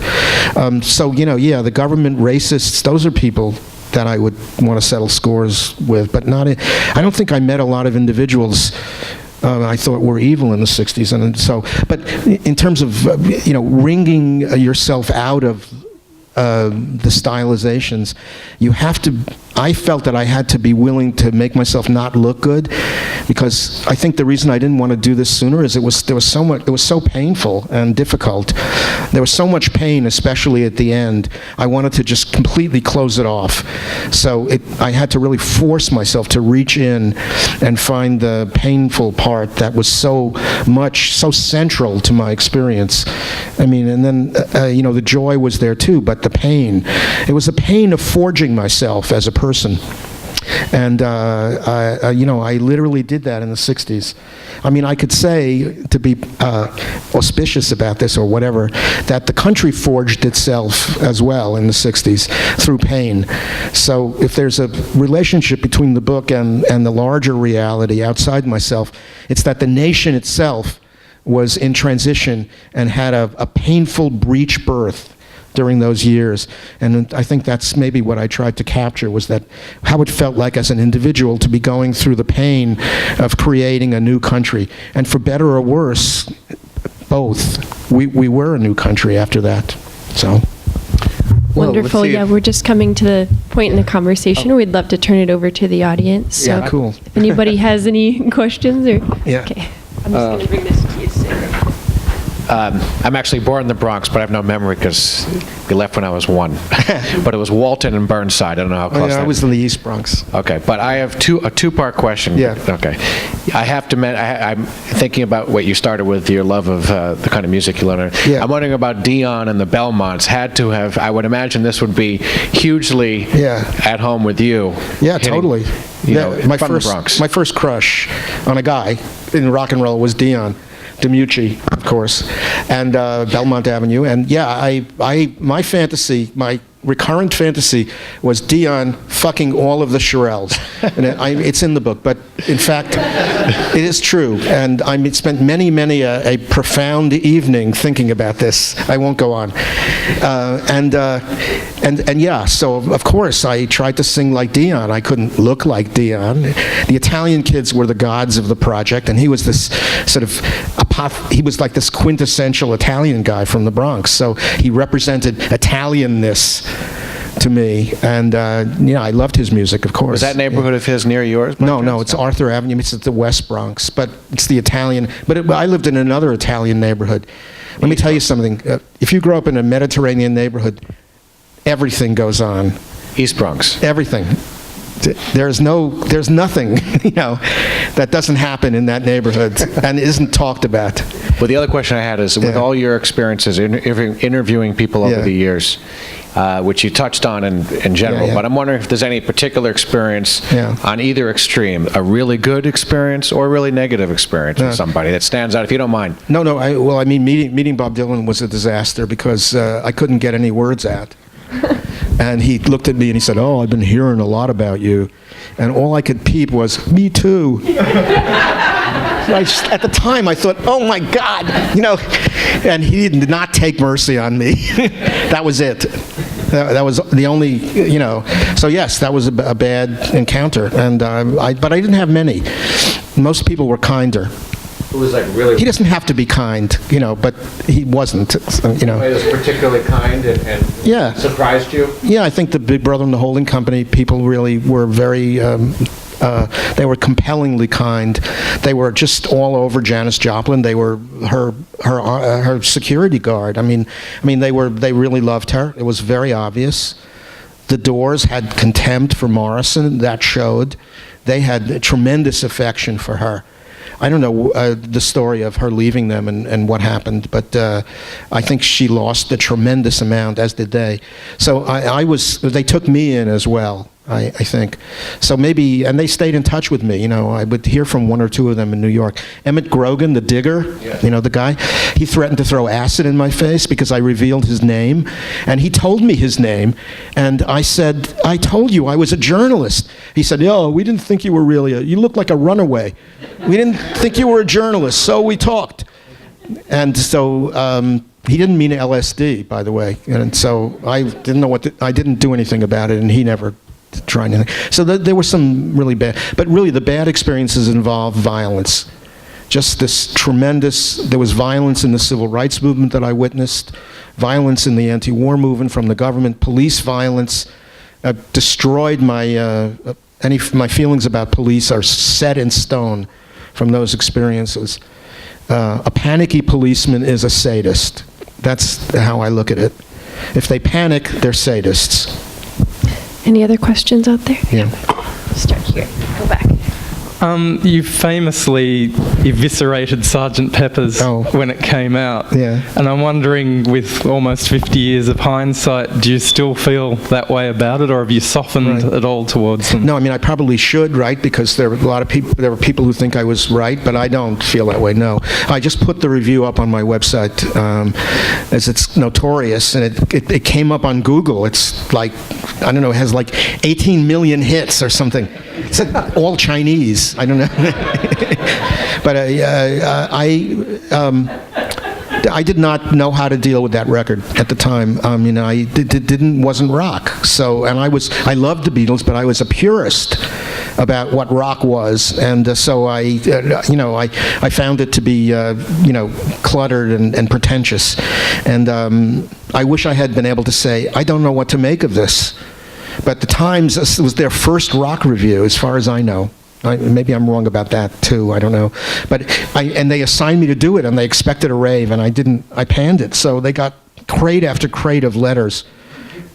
S2: So, the government, racists, those are people that I would want to settle scores with, but not. I don't think I met a lot of individuals I thought were evil in the 60s, and so. But in terms of wringing yourself out of the stylizations, you have to. I felt that I had to be willing to make myself not look good, because I think the reason I didn't want to do this sooner is it was so painful and difficult. There was so much pain, especially at the end. I wanted to just completely close it off. So I had to really force myself to reach in and find the painful part that was so central to my experience. I mean, and then the joy was there too, but the pain. It was the pain of forging myself as a person. And, I literally did that in the 60s. I mean, I could say, to be auspicious about this or whatever, that the country forged itself as well in the 60s through pain. So if there's a relationship between the book and the larger reality outside myself, it's that the nation itself was in transition and had a painful breech birth during those years. And I think that's maybe what I tried to capture, was that how it felt like as an individual to be going through the pain of creating a new country. And for better or worse, both. We were a new country after that. So.
S3: Wonderful. Yeah, we're just coming to the point in the conversation. We'd love to turn it over to the audience. So
S2: yeah, cool.
S3: If anybody has any questions or...
S2: Yeah.
S3: Okay. I'm just going to bring this to you, Sarah.
S4: I'm actually born in the Bronx, but I have no memory because we left when I was 1. But it was Walton and Burnside. I don't know how close that
S2: I was in the East Bronx.
S4: Okay, but I have a two-part question.
S2: Yeah.
S4: Okay. I have to I'm thinking about what you started with, your love of the kind of music you learned.
S2: Yeah.
S4: I'm wondering about Dion and the Belmonts. Had to have, I would imagine this would be hugely at home with you.
S2: Yeah, totally.
S4: From the Bronx.
S2: My first crush on a guy in rock and roll was Dion DiMucci, of course, and Belmont Avenue. And yeah, my fantasy, my recurrent fantasy was Dion fucking all of the Shirelles. And it's in the book, but in fact, it is true. And I spent many a profound evening thinking about this. I won't go on. And yeah, so of course I tried to sing like Dion. I couldn't look like Dion. The Italian kids were the gods of the project, and he was this sort of he was like this quintessential Italian guy from the Bronx. So he represented Italianness to me, and I loved his music, of course.
S4: Was that neighborhood of his near yours?
S2: No, it's Arthur Avenue. It's at the West Bronx, but it's the Italian. But I lived in another Italian neighborhood. Let me tell you something. If you grow up in a Mediterranean neighborhood, everything goes on.
S4: East Bronx.
S2: Everything. There's nothing, that doesn't happen in that neighborhood and isn't talked about.
S4: Well, the other question I had is, with all your experiences interviewing people over the years, which you touched on in general, but I'm wondering if there's any particular experience on either extreme, a really good experience or a really negative experience with somebody that stands out, if you don't mind.
S2: No, meeting Bob Dylan was a disaster because I couldn't get any words out. And he looked at me and he said, "Oh, I've been hearing a lot about you." And all I could peep was, "Me too." At the time, I thought, "Oh my God," and he did not take mercy on me. That was it. That was the only, So yes, that was a bad encounter, and but I didn't have many. Most people were kinder.
S4: It was like really...
S2: He doesn't have to be kind, but he wasn't,
S4: He was particularly kind and surprised you?
S2: Yeah, I think the Big Brother and the Holding Company people really were very, they were compellingly kind. They were just all over Janis Joplin. They were her security guard. I mean, they really loved her. It was very obvious. The Doors had contempt for Morrison. That showed. They had tremendous affection for her. I don't know the story of her leaving them and what happened, but I think she lost a tremendous amount, as did they. So they took me in as well, I think. So maybe, and they stayed in touch with me. I would hear from one or two of them in New York. Emmett Grogan, the digger, the guy, he threatened to throw acid in my face because I revealed his name. And he told me his name. And I said, I told you I was a journalist. He said, "Oh, we didn't think you were really you looked like a runaway. We didn't think you were a journalist, so we talked." And so he didn't mean LSD, by the way. And so I didn't know I didn't do anything about it, and he never try anything. So there were some really bad, but really the bad experiences involved violence. Just this tremendous, there was violence in the civil rights movement that I witnessed, violence in the anti-war movement from the government, police violence, destroyed my feelings about police are set in stone from those experiences. A panicky policeman is a sadist. That's how I look at it. If they panic, they're sadists.
S3: Any other questions out there?
S2: Yeah.
S3: Start here. Go back.
S5: You famously eviscerated Sgt. Pepper's when it came out.
S2: Yeah.
S5: And I'm wondering, with almost 50 years of hindsight, do you still feel that way about it, or have you softened at all towards them?
S2: No, I mean, I probably should, right? Because there were a lot of people. There were people who think I was right, but I don't feel that way. No, I just put the review up on my website, as it's notorious, and it came up on Google. It's like, I don't know, it has like 18 million hits or something. It's all Chinese. I don't know. But I did not know how to deal with that record at the time. Wasn't rock. So, and I loved the Beatles, but I was a purist about what rock was, and so I found it to be cluttered and pretentious, and I wish I had been able to say, I don't know what to make of this. But the Times, this was their first rock review, as far as I know. Maybe I'm wrong about that too, I don't know. But and they assigned me to do it, and they expected a rave, and I panned it. So they got crate after crate of letters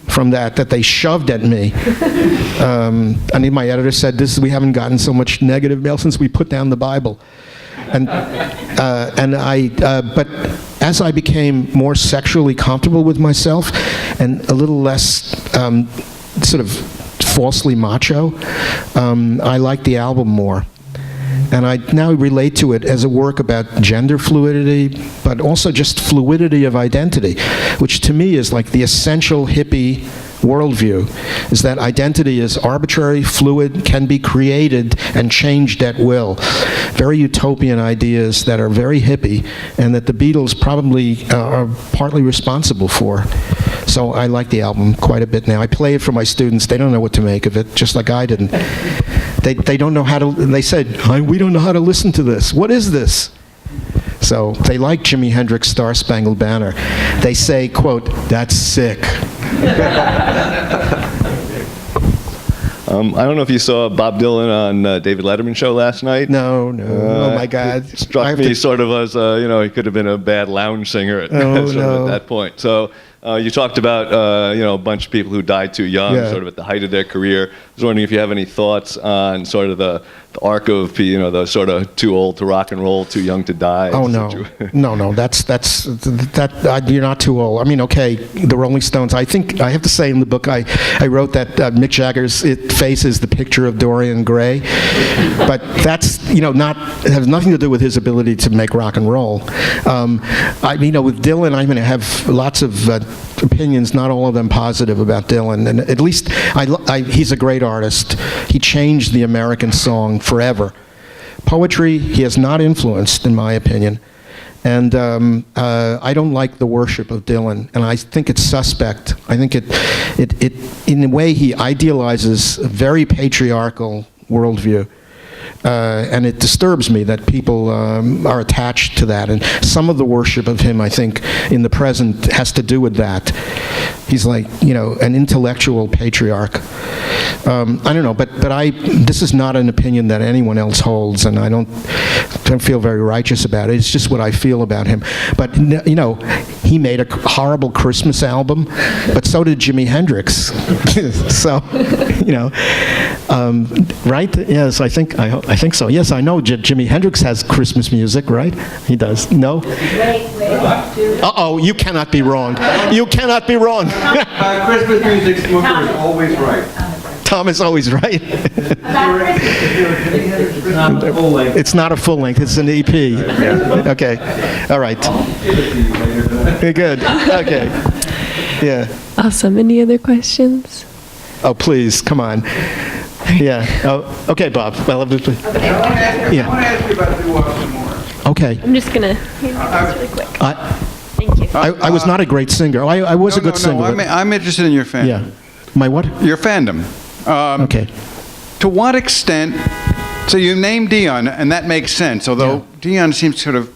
S2: from that they shoved at me. My editor said, we haven't gotten so much negative mail since we put down the Bible. But as I became more sexually comfortable with myself and a little less sort of falsely macho, I like the album more. And I now relate to it as a work about gender fluidity, but also just fluidity of identity, which to me is like the essential hippie worldview, is that identity is arbitrary, fluid, can be created and changed at will. Very utopian ideas that are very hippie, and that the Beatles probably are partly responsible for. So I like the album quite a bit now. I play it for my students. They don't know what to make of it, just like I didn't. They don't know how to, they said, we don't know how to listen to this. What is this? So they like Jimi Hendrix' Star Spangled Banner. They say, quote, "That's sick."
S6: I don't know if you saw Bob Dylan on David Letterman's show last night.
S2: No. Oh my God!
S6: It struck me sort of as he could have been a bad lounge singer at that point. So you talked about a bunch of people who died too young, sort of at the height of their career. I was wondering if you have any thoughts on sort of the arc of the sort of too old to rock and roll, too young to die.
S2: Oh no, no, that's you're not too old. I mean, okay, the Rolling Stones. I think I have to say in the book I wrote that Mick Jagger's face is the picture of Dorian Gray, but that's it has nothing to do with his ability to make rock and roll. With Dylan, I'm going to have lots of opinions, not all of them positive about Dylan, and at least he's a great artist. He changed the American song forever. Poetry he has not influenced, in my opinion, and I don't like the worship of Dylan, and I think it's suspect. I think it in a way he idealizes a very patriarchal worldview. And it disturbs me that people are attached to that. And some of the worship of him, I think, in the present has to do with that. He's like, an intellectual patriarch. I don't know, but this is not an opinion that anyone else holds, and I don't feel very righteous about it. It's just what I feel about him. But, he made a horrible Christmas album, but so did Jimi Hendrix. So, right? Yes, I I think so. Yes, I know Jimi Hendrix has Christmas music, right? He does. No? Uh-oh, you cannot be wrong. You cannot be wrong.
S7: Christmas music, Swooper is always right.
S2: Tom is always right. It's not a full length. It's an EP. Okay. All right. Good. Okay. Yeah.
S3: Awesome. Any other questions?
S2: Oh, please, come on. Yeah. Oh, okay, Bob. Well,
S7: I want to ask you about doo-wop some more.
S2: Okay.
S3: I'm just going to hand this really quick. Thank you.
S2: I was not a great singer. I was a good singer.
S7: I'm interested in your fandom.
S2: Yeah. My what?
S7: Your fandom.
S2: Okay.
S7: To what extent, so you named Dion, and that makes sense, although Dion seems sort of,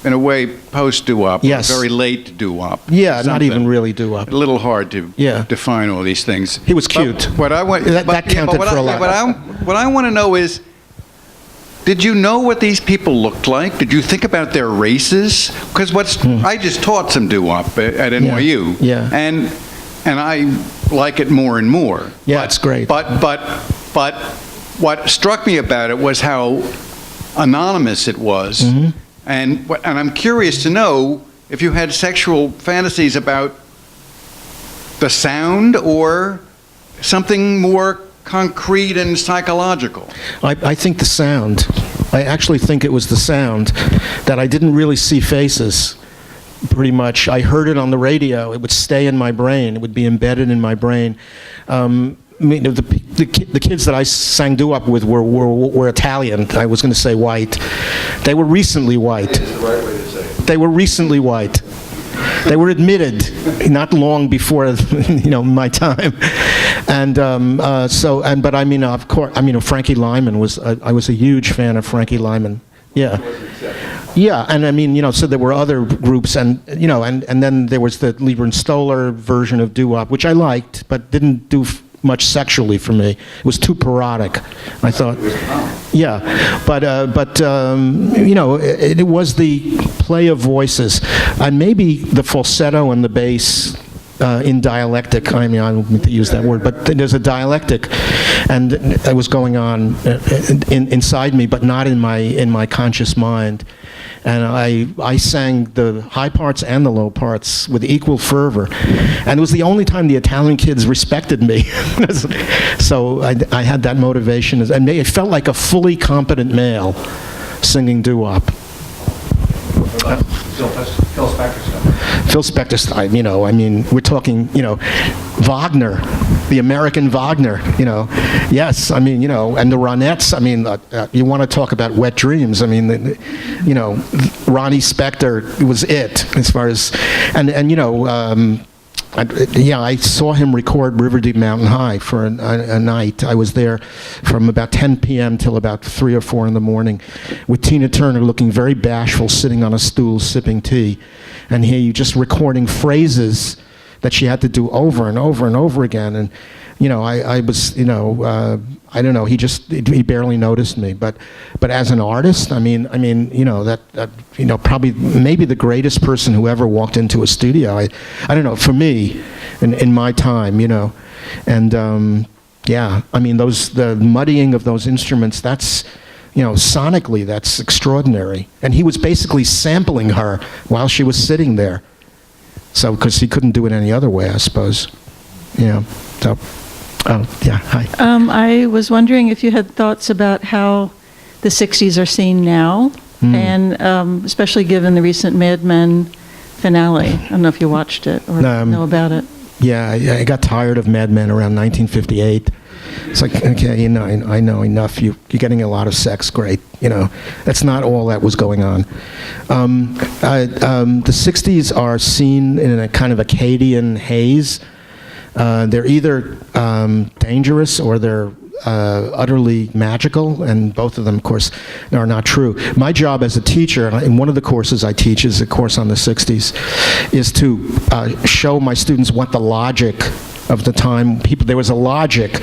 S7: in a way, post-doo-wop.
S2: Yes.
S7: Very late doo-wop.
S2: Yeah, not even really doo-wop.
S7: A little hard to define all these things.
S2: He was cute.
S7: What I want,
S2: that counted for a lot.
S7: What I want to know is, did you know what these people looked like? Did you think about their races? Because I just taught some doo-wop at NYU.
S2: Yeah.
S7: And I like it more and more.
S2: Yeah, it's great.
S7: But what struck me about it was how anonymous it was. Mm-hmm. And I'm curious to know if you had sexual fantasies about the sound or something more concrete and psychological.
S2: I think the sound. I actually think it was the sound that I didn't really see faces. Pretty much, I heard it on the radio. It would stay in my brain. It would be embedded in my brain. The kids that I sang doo-wop with were Italian. I was going to say white. They were recently white.
S7: It's the right way to say it.
S2: They were recently white. They were admitted not long before my time. And but I mean, of course, Frankie Lyman was. I was a huge fan of Frankie Lyman. Yeah. Yeah, and I mean, so there were other groups, and and then there was the Lieber and Stoller version of doo-wop, which I liked, but didn't do much sexually for me. It was too parodic, I thought. Yeah, but it was the play of voices, and maybe the falsetto and the bass. In dialectic, I don't mean to use that word, but there's a dialectic, and it was going on inside me, but not in my conscious mind. And I sang the high parts and the low parts with equal fervor, and it was the only time the Italian kids respected me. So I had that motivation, and it felt like a fully competent male singing doo-wop. Phil Spector style, we're talking, Wagner, the American Wagner, yes, and the Ronettes, you want to talk about wet dreams, Ronnie Spector was it, as far as, I saw him record River Deep Mountain High for a night. I was there from about 10 p.m. till about 3 or 4 in the morning with Tina Turner looking very bashful, sitting on a stool, sipping tea. And here you just recording phrases that she had to do over and over and over again. And, I was, I don't know, he barely noticed me. But as an artist, probably maybe the greatest person who ever walked into a studio. I don't know, for me, in my time, and the muddying of those instruments, that's, sonically, that's extraordinary. And he was basically sampling her while she was sitting there. So, because he couldn't do it any other way, I suppose. Hi.
S8: I was wondering if you had thoughts about how the 60s are seen now, and especially given the recent Mad Men finale. I don't know if you watched it or know about it.
S2: Yeah, I got tired of Mad Men around 1958. It's like, okay, I know enough. You're getting a lot of sex, great. That's not all that was going on. The 60s are seen in a kind of Acadian haze. They're either dangerous or they're utterly magical, and both of them, of course, are not true. My job as a teacher, and one of the courses I teach is a course on the 60s, is to show my students what the logic of the time, there was a logic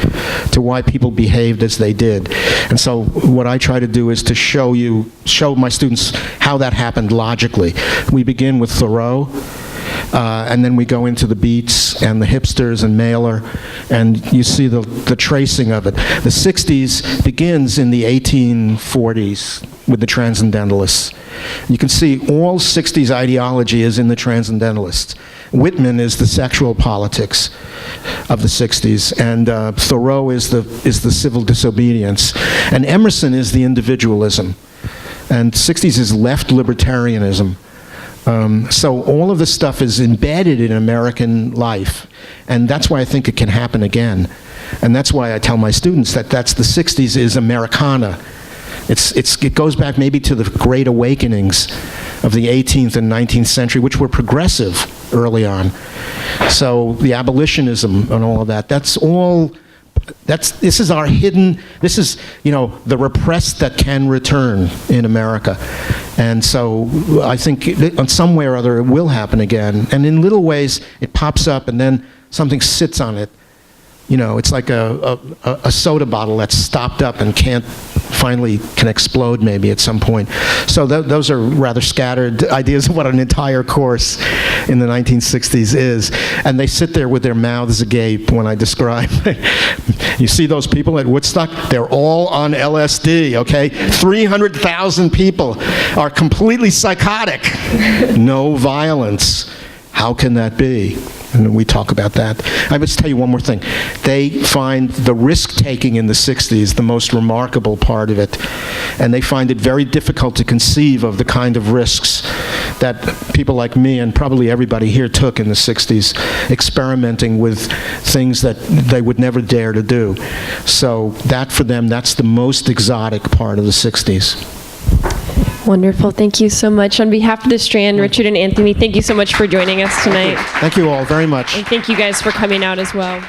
S2: to why people behaved as they did. And so what I try to do is to show my students how that happened logically. We begin with Thoreau, And then we go into the Beats and the hipsters and Mailer, and you see the tracing of it. The 60s begins in the 1840s with the Transcendentalists. You can see all 60s ideology is in the Transcendentalists. Whitman is the sexual politics of the 60s, and Thoreau is the civil disobedience, and Emerson is the individualism, and 60s is left libertarianism. So all of this stuff is embedded in American life, and that's why I think it can happen again. And that's why I tell my students that the 60s is Americana. It goes back maybe to the great awakenings of the 18th and 19th century, which were progressive early on. So the abolitionism and all of that, this is our hidden, this is, the repressed that can return in America. And so I think on some way or other it will happen again. And in little ways it pops up and then something sits on it. It's like a soda bottle that's stopped up and finally can explode maybe at some point. So those are rather scattered ideas of what an entire course in the 1960s is. And they sit there with their mouths agape when I describe. You see those people at Woodstock? They're all on LSD, okay? 300,000 people are completely psychotic. No violence. How can that be? And we talk about that. I must tell you one more thing. They find the risk-taking in the 60s the most remarkable part of it. And they find it very difficult to conceive of the kind of risks that people like me and probably everybody here took in the 60s, experimenting with things that they would never dare to do. So that, for them, that's the most exotic part of the 60s.
S3: Wonderful. Thank you so much. On behalf of the Strand, Richard and Anthony, thank you so much for joining us tonight.
S2: Thank you all very much.
S3: And thank you guys for coming out as well.